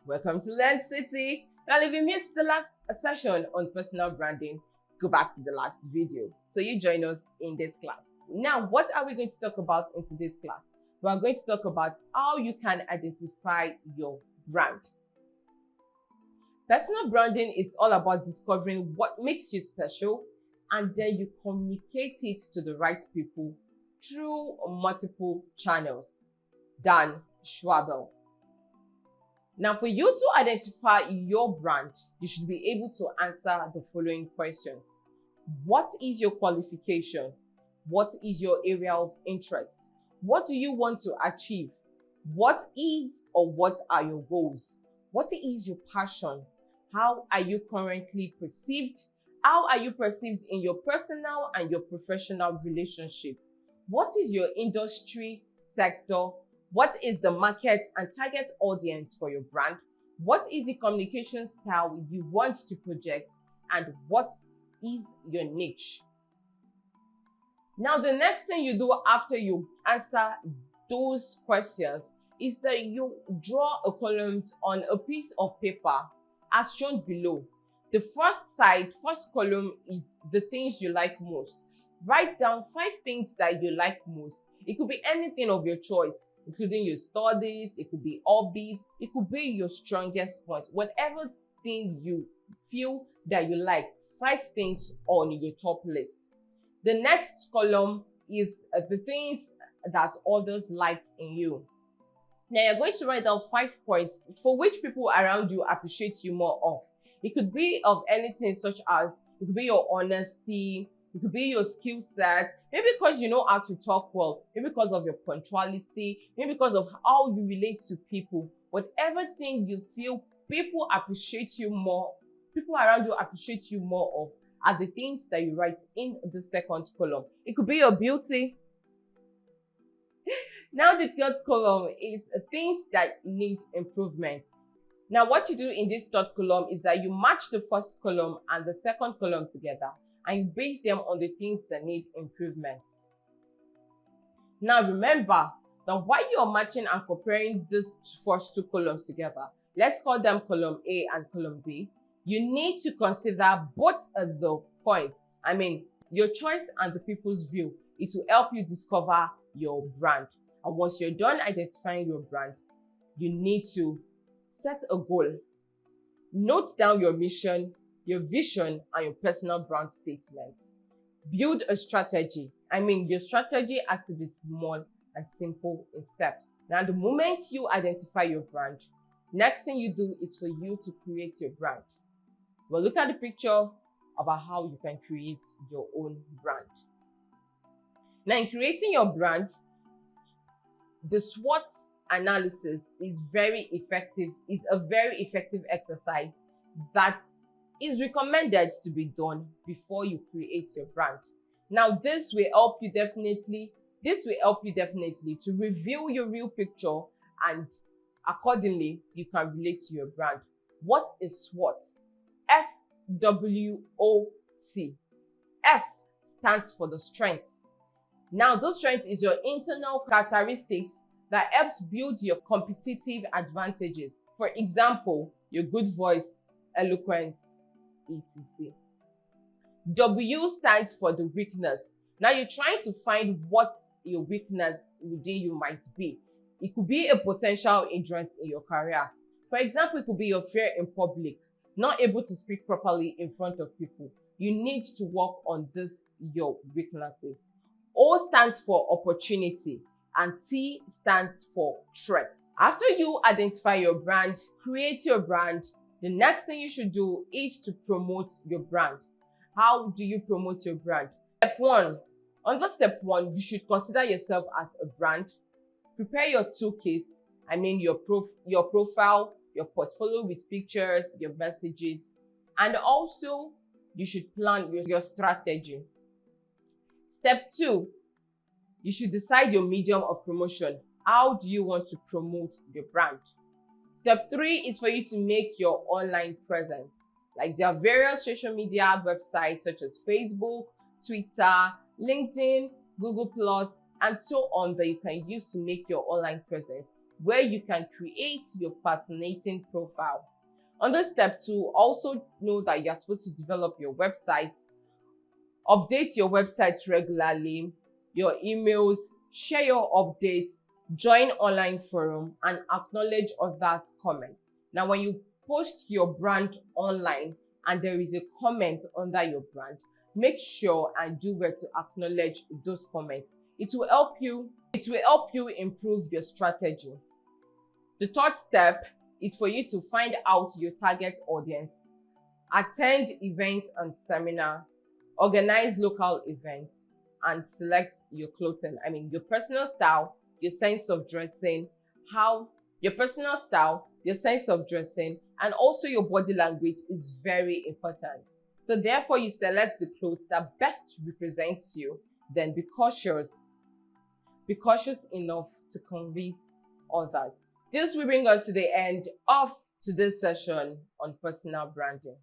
Welcome to LearnCity. Well, if you missed the last session on personal branding, go back to the last video so you join us in this class. Now, what are we going to talk about in today's class? We are going to talk about how you can identify your brand. Personal branding is all about discovering what makes you special, and then you communicate it to the right people through multiple channels. Dan Schwabel. Now, for you to identify your brand, you should be able to answer the following questions. What is your qualification? What is your area of interest? What do you want to achieve? What is or what are your goals? What is your passion? How are you currently perceived? How are you perceived in your personal and your professional relationship? What is your industry sector? What is the market and target audience for your brand? What is the communication style you want to project? And what is your niche? Now, the next thing you do after you answer those questions is that you draw a column on a piece of paper as shown below. The first column is the things you like most. Write down 5 things that you like most. It could be anything of your choice, including your studies, it could be hobbies, it could be your strongest point. Whatever thing you feel that you like, 5 things on your top list. The next column is the things that others like in you. Now you're going to write down 5 points for which people around you appreciate you more of. It could be of anything such as, it could be your honesty, it could be your skill set, maybe because you know how to talk well, maybe because of your punctuality, maybe because of how you relate to people. Whatever thing you feel people appreciate you more, people around you appreciate you more of, are the things that you write in the second column. It could be your beauty. Now the third column is things that need improvement. Now what you do in this third column is that you match the first column and the second column together, and you base them on the things that need improvement. Now remember that while you're matching and comparing these first 2 columns together, let's call them column A and column B, you need to consider both of the points. I mean, your choice and the people's view. It will help you discover your brand. And once you're done identifying your brand, you need to set a goal. Note down your mission, your vision, and your personal brand statements. Build a strategy. I mean, your strategy has to be small and simple in steps. Now, the moment you identify your brand, next thing you do is for you to create your brand. Well, look at the picture about how you can create your own brand. Now, in creating your brand, the SWOT analysis is very effective. It's a very effective exercise that is recommended to be done before you create your brand. Now, this will help you definitely to review your real picture, and accordingly, you can relate to your brand. What is SWOT? SWOT. S stands for the strengths. Now, this strength is your internal characteristics that helps build your competitive advantages. For example, your good voice, eloquence, etc. W stands for the weakness. Now, you're trying to find what your weakness within you might be. It could be a potential hindrance in your career. For example, it could be your fear in public, not able to speak properly in front of people. You need to work on your weaknesses. O stands for opportunity, and T stands for threat. After you identify your brand, create your brand, the next thing you should do is to promote your brand. How do you promote your brand? Step 1. Under step 1, you should consider yourself as a brand. Prepare your toolkit. I mean your profile, your portfolio with pictures, your messages, and also you should plan your strategy. Step 2, you should decide your medium of promotion. How do you want to promote your brand? Step 3 is for you to make your online presence. Like, there are various social media websites such as Facebook, Twitter, LinkedIn, Google+, and so on that you can use to make your online presence. where you can create your fascinating profile. Under step 2, also know that you're supposed to develop your website, update your website regularly, your emails, share your updates, join online forum, and acknowledge others' comments. Now, when you post your brand online and there is a comment under your brand, make sure and do well to acknowledge those comments. It will help you improve your strategy. The third step is for you to find out your target audience, attend events and seminars, organize local events, and select your clothing. Your personal style, your sense of dressing, and also your body language is very important. So therefore, you select the clothes that best represents you. Then be cautious enough to convince others. This will bring us to the end of today's session on personal branding.